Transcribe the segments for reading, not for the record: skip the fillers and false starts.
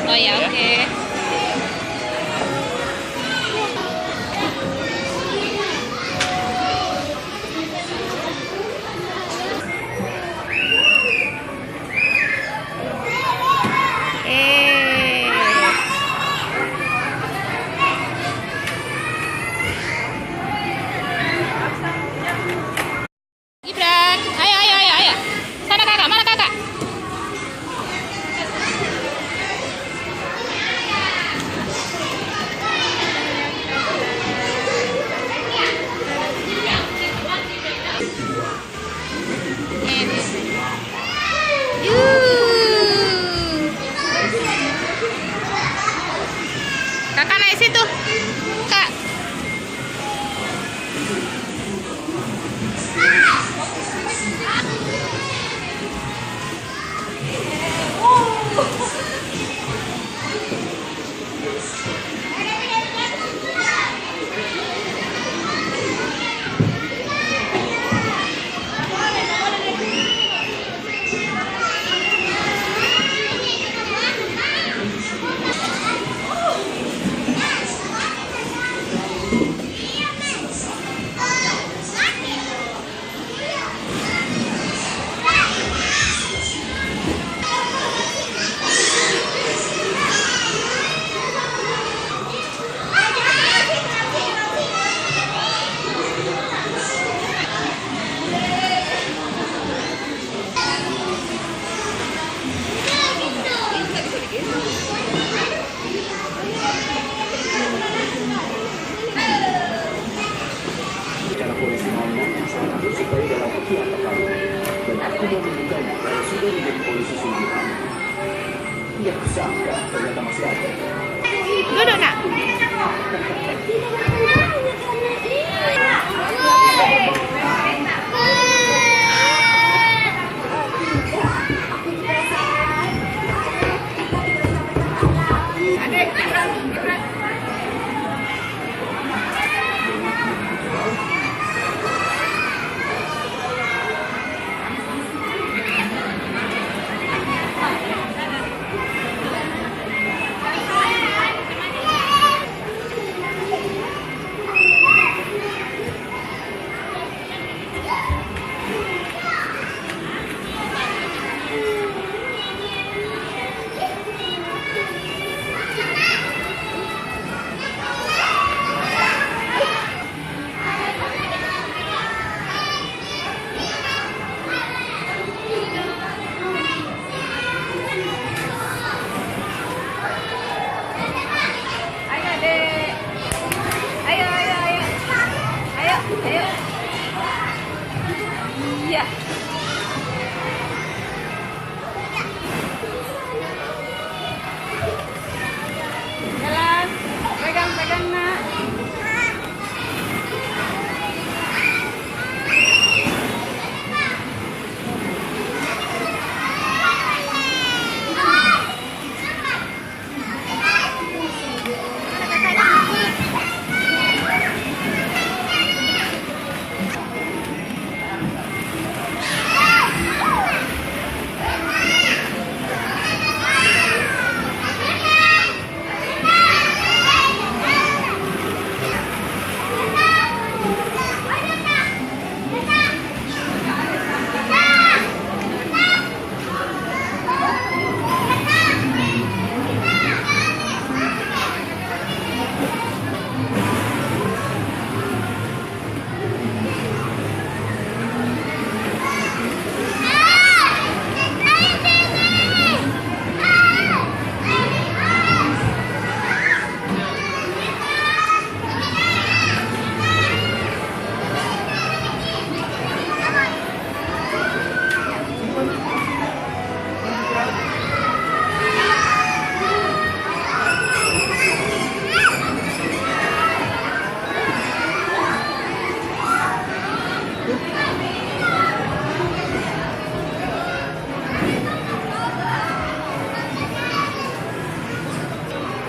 Oh ya, oke. Gibran, ayo, ayo, ayo, ayo. Sana kakak, mana kakak? Kakak naik situ, kak. Polisi ngomong saat itu supaya dalam waktu yang tepat dan aku mau membukanya kalau sudah menjadi polisi sungguhan. Tidak kusangka ternyata masih ada. Duduk nak. Iya. Jalan, pegang-pegang nak.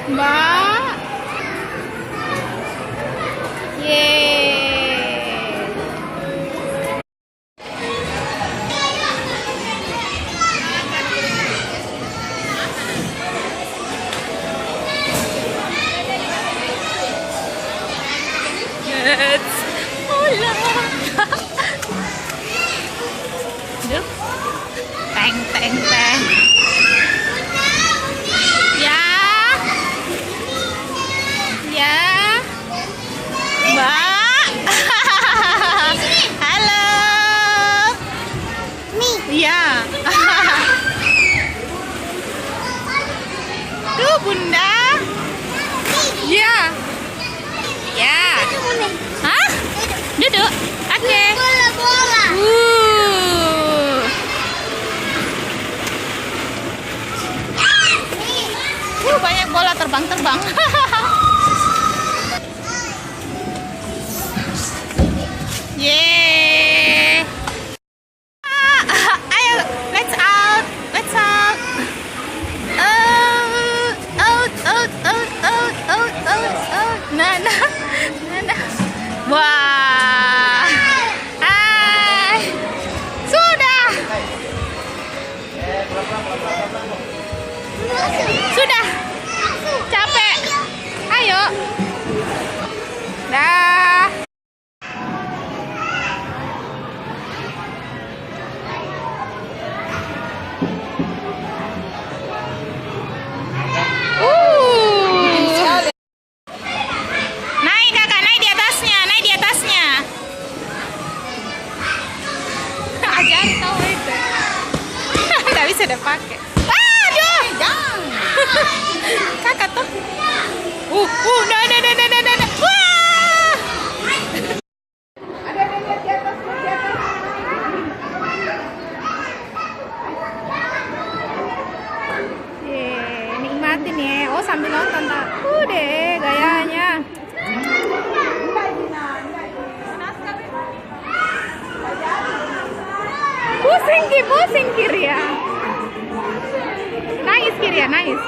Mbak. Yeay. Teng teng teng. Ya. Ya. Mbak. Halo. Iya. Tuh Bunda. Iya. Ya. Hah? Duduk. Oke. Bola. Banyak bola terbang-terbang. Yeay. Ayo, let's out. Let's out. Out. Nana. Wah. Hai. Sudah. Capek. Ayo. Dah. Naik kakak, naik di atasnya. Ajarin tahu itu. Nggak bisa dipakai. Aduh. Kakak tuh. Nah. Wah. Nikmatin ya. Oh sambil nonton tak. Deh gayanya. Pusing kiri ya. Nangis kiri ya, nangis.